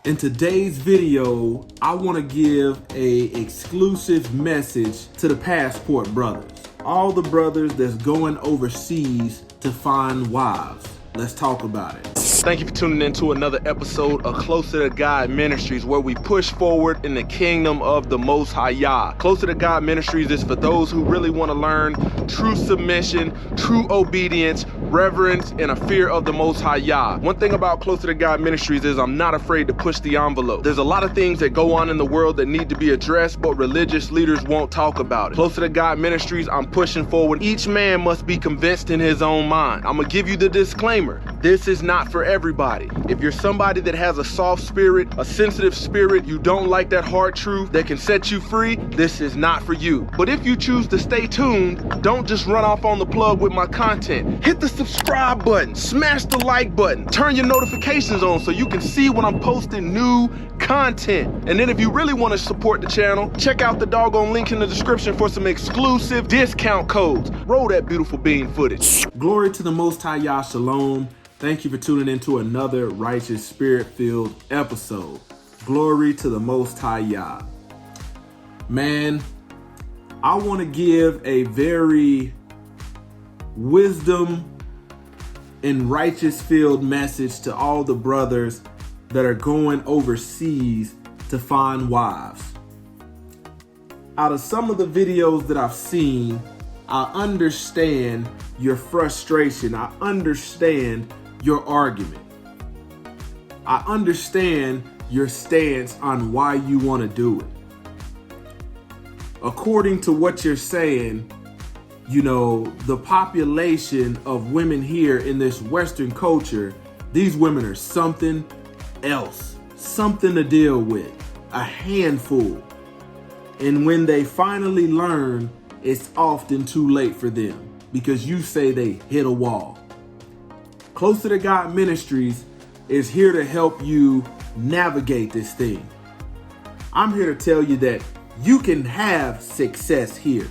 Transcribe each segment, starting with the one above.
In today's video, I want to give an exclusive message to the Passport brothers. All the brothers that's going overseas to find wives. Let's talk about it. Thank you for tuning in to another episode of Closer to God Ministries, where we push forward in the kingdom of the Most High Yah. Closer to God Ministries is for those who really want to learn true submission, true obedience, reverence, and a fear of the Most High Yah. One thing about Closer to God Ministries is I'm not afraid to push the envelope. There's a lot of things that go on in the world that need to be addressed, but religious leaders won't talk about it. Closer to God Ministries, I'm pushing forward. Each man must be convinced in his own mind. I'm gonna give you the disclaimer. This is not for everybody. If you're somebody that has a soft spirit, a sensitive spirit, you don't like that hard truth that can set you free, this is not for you. But if you choose to stay tuned, don't just run off on the plug with my content. Hit the subscribe button, smash the like button, turn your notifications on so you can see when I'm posting new content. And then if you really want to support the channel, check out the doggone link in the description for some exclusive discount codes. Roll that beautiful bean footage. Glory to the Most High Yah, Shalom. Thank you for tuning into another righteous spirit-filled episode. Glory to the Most High Yah. Man, I want to give a very wisdom and righteous-filled message to all the brothers that are going overseas to find wives. Out of some of the videos that I've seen, I understand your frustration. I understand your argument. I understand your stance on why you want to do it. According to what you're saying, you know, the population of women here in this Western culture, these women are something else, something to deal with, a handful. And when they finally learn, it's often too late for them because you say they hit a wall. Closer to God Ministries is here to help you navigate this thing. I'm here to tell you that you can have success here.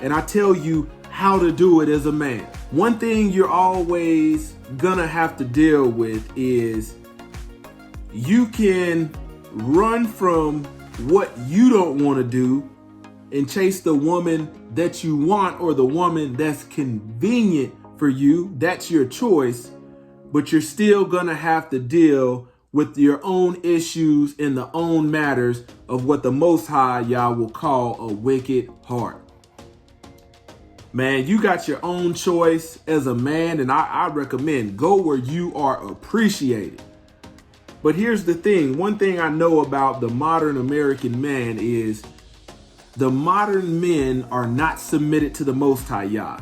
And I tell you how to do it as a man. One thing you're always gonna have to deal with is you can run from what you don't want to do and chase the woman that you want or the woman that's convenient for you. That's your choice, but you're still gonna have to deal with your own issues and the own matters of what the Most High Yah will call a wicked heart. Man, you got your own choice as a man, and I recommend go where you are appreciated. But here's the thing. One thing I know about the modern American man is the modern men are not submitted to the Most High Yah.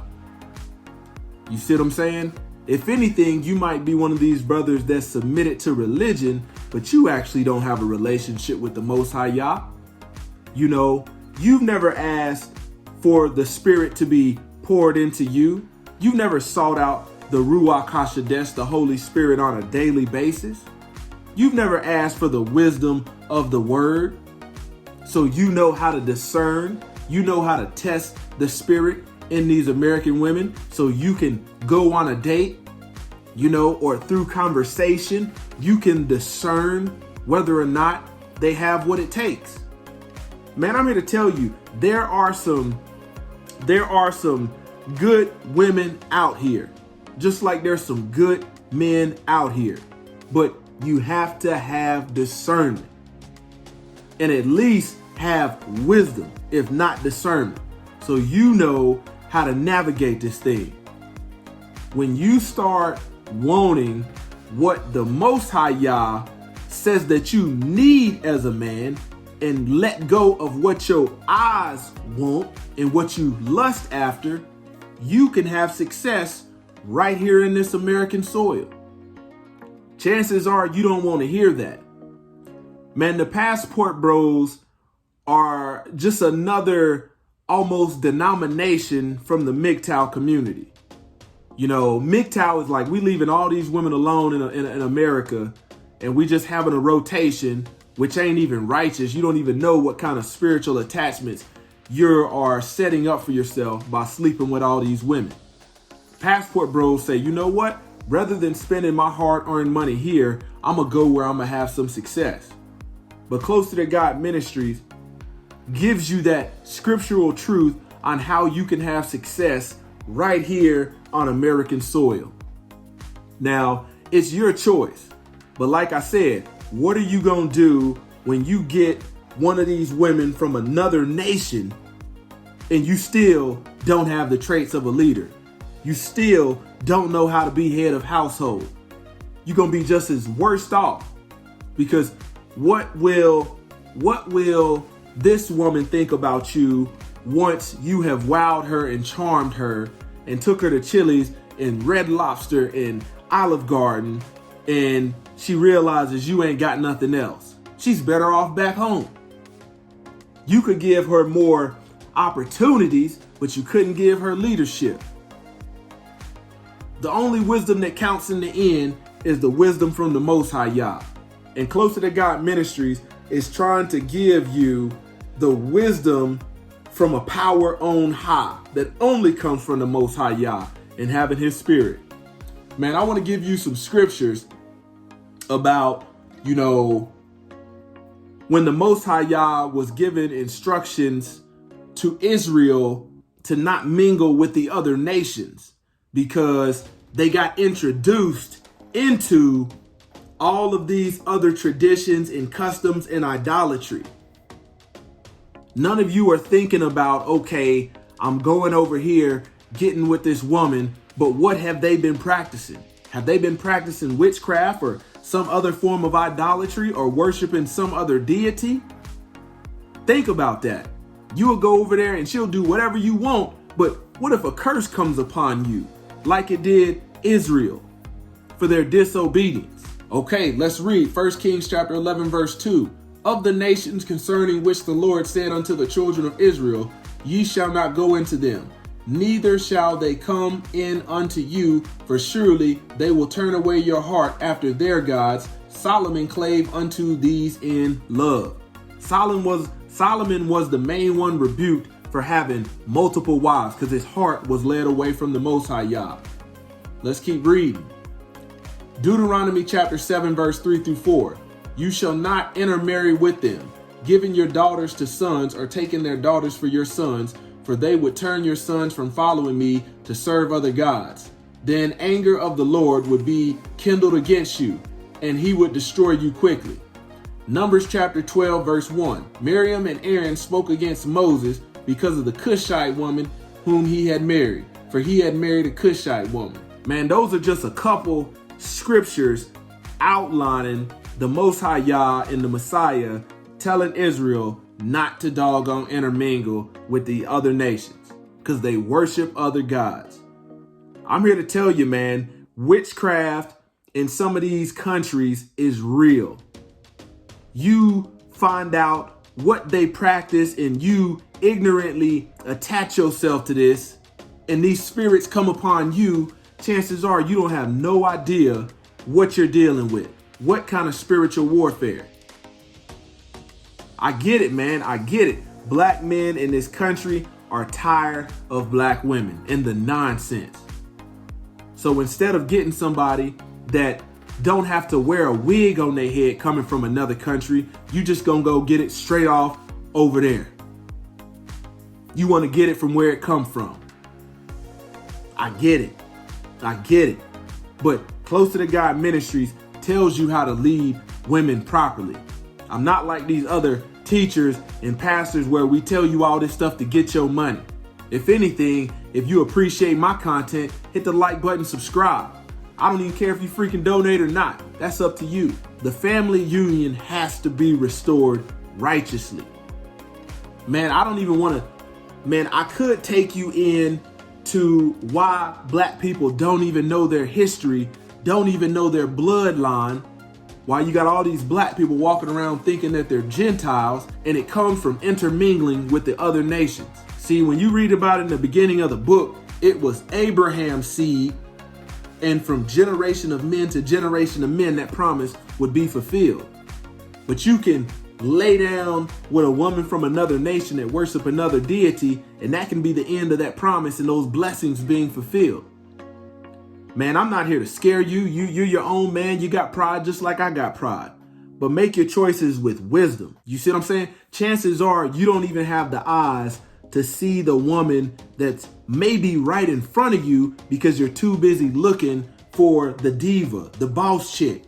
You see what I'm saying? If anything, you might be one of these brothers that's submitted to religion, but you actually don't have a relationship with the Most High Yah. You know, you've never asked for the Spirit to be poured into you. You've never sought out the Ruach HaShadesh, the Holy Spirit, on a daily basis. You've never asked for the wisdom of the Word. So you know how to discern. You know how to test the Spirit in these American women so you can go on a date, you know, or through conversation, you can discern whether or not they have what it takes. Man, I'm here to tell you, there are some good women out here, just like there's some good men out here, but you have to have discernment and at least have wisdom, if not discernment, so you know how to navigate this thing. When you start wanting what the Most High Yah says that you need as a man and let go of what your eyes want and what you lust after, you can have success right here in this American soil. Chances are you don't want to hear that. Man, the Passport Bros are just another almost denomination from the MGTOW community. You know, MGTOW is like we leaving all these women alone in America and we just having a rotation, which ain't even righteous. You don't even know what kind of spiritual attachments you are setting up for yourself by sleeping with all these women. Passport Bros say, you know what? Rather than spending my hard-earned money here, I'm going to go where I'm going to have some success. But Closer to God Ministries gives you that scriptural truth on how you can have success right here on American soil. Now, it's your choice. But like I said, what are you going to do when you get one of these women from another nation and you still don't have the traits of a leader? You still don't know how to be head of household. You're going to be just as worst off, because what will this woman think about you once you have wowed her and charmed her and took her to Chili's and Red Lobster and Olive Garden, and she realizes you ain't got nothing else? She's better off back home. You could give her more opportunities, but you couldn't give her leadership. The only wisdom that counts in the end is the wisdom from the Most High Yah. And Closer to God Ministries is trying to give you the wisdom from a power on high that only comes from the Most High Yah and having His Spirit. Man, I want to give you some scriptures about, when the Most High Yah was given instructions to Israel to not mingle with the other nations, because they got introduced into all of these other traditions and customs and idolatry. None of you are thinking about, okay, I'm going over here, getting with this woman, but what have they been practicing? Have they been practicing witchcraft or some other form of idolatry or worshiping some other deity? Think about that. You will go over there and she'll do whatever you want, but what if a curse comes upon you like it did Israel for their disobedience? Okay, let's read 1 Kings chapter 11, verse 2. Of the nations concerning which the Lord said unto the children of Israel, ye shall not go into them, neither shall they come in unto you, for surely they will turn away your heart after their gods. Solomon clave unto these in love. Solomon was the main one rebuked for having multiple wives, because his heart was led away from the Most High Yah. Let's keep reading. Deuteronomy chapter 7, verse 3 through 4. You shall not intermarry with them, giving your daughters to sons or taking their daughters for your sons, for they would turn your sons from following me to serve other gods. Then anger of the Lord would be kindled against you, and he would destroy you quickly. Numbers chapter 12, verse 1. Miriam and Aaron spoke against Moses because of the Cushite woman whom he had married, for he had married a Cushite woman. Man, those are just a couple scriptures outlining the Most High Yah and the Messiah telling Israel not to doggone intermingle with the other nations because they worship other gods. I'm here to tell you, man, witchcraft in some of these countries is real. You find out what they practice and you ignorantly attach yourself to this, and these spirits come upon you. Chances are you don't have no idea what you're dealing with. What kind of spiritual warfare? I get it, man. I get it. Black men in this country are tired of black women and the nonsense. So instead of getting somebody that don't have to wear a wig on their head coming from another country, you just gonna go get it straight off over there. You want to get it from where it come from. I get it. I get it. But Closer to God Ministries tells you how to lead women properly. I'm not like these other teachers and pastors where we tell you all this stuff to get your money. If anything, if you appreciate my content, hit the like button, subscribe. I don't even care if you freaking donate or not. That's up to you. The family union has to be restored righteously. Man, I don't even want to, man, I could take you in to why black people don't even know their history, don't even know their bloodline, why you got all these black people walking around thinking that they're Gentiles, and it comes from intermingling with the other nations. See, when you read about it in the beginning of the book, it was Abraham's seed, and from generation of men to generation of men, that promise would be fulfilled. But you can lay down with a woman from another nation that worship another deity, and that can be the end of that promise and those blessings being fulfilled. Man, I'm not here to scare you. You're your own man. You got pride just like I got pride. But make your choices with wisdom. You see what I'm saying? Chances are you don't even have the eyes to see the woman that's maybe right in front of you because you're too busy looking for the diva, the boss chick,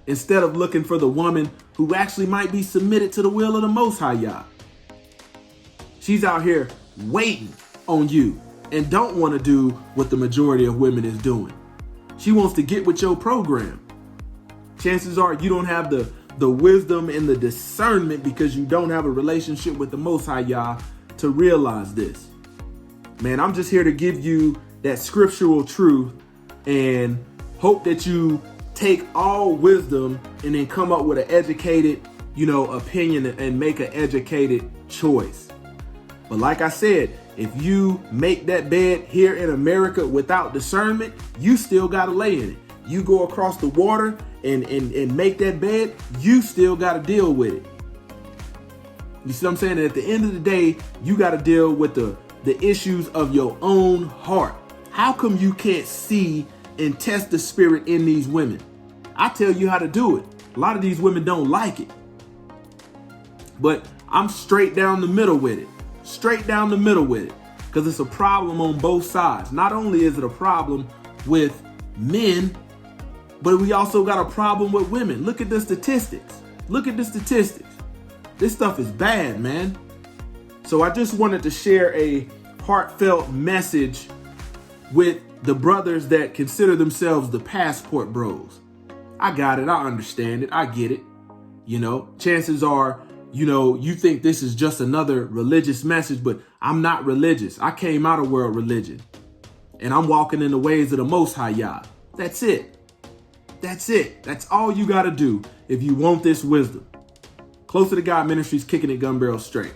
instead of looking for the woman who actually might be submitted to the will of the Most High Yah. She's out here waiting on you and don't want to do what the majority of women is doing. She wants to get with your program. Chances are you don't have the wisdom and the discernment because you don't have a relationship with the Most High Yah to realize this. Man, I'm just here to give you that scriptural truth and hope that you take all wisdom and then come up with an educated, opinion and make an educated choice. But like I said, if you make that bed here in America without discernment, you still got to lay in it. You go across the water and make that bed, you still got to deal with it. You see what I'm saying? And at the end of the day, you got to deal with the issues of your own heart. How come you can't see and test the spirit in these women? I tell you how to do it. A lot of these women don't like it. But I'm straight down the middle with it. Straight down the middle with it. Because it's a problem on both sides. Not only is it a problem with men, but we also got a problem with women. Look at the statistics. Look at the statistics. This stuff is bad, man. So I just wanted to share a heartfelt message with the brothers that consider themselves the passport bros. I got it. I understand it. I get it. Chances are, you think this is just another religious message, but I'm not religious. I came out of world religion and I'm walking in the ways of the Most High Yah. That's it. That's it. That's all you got to do if you want this wisdom. Closer to God Ministries, kicking it gun barrel straight.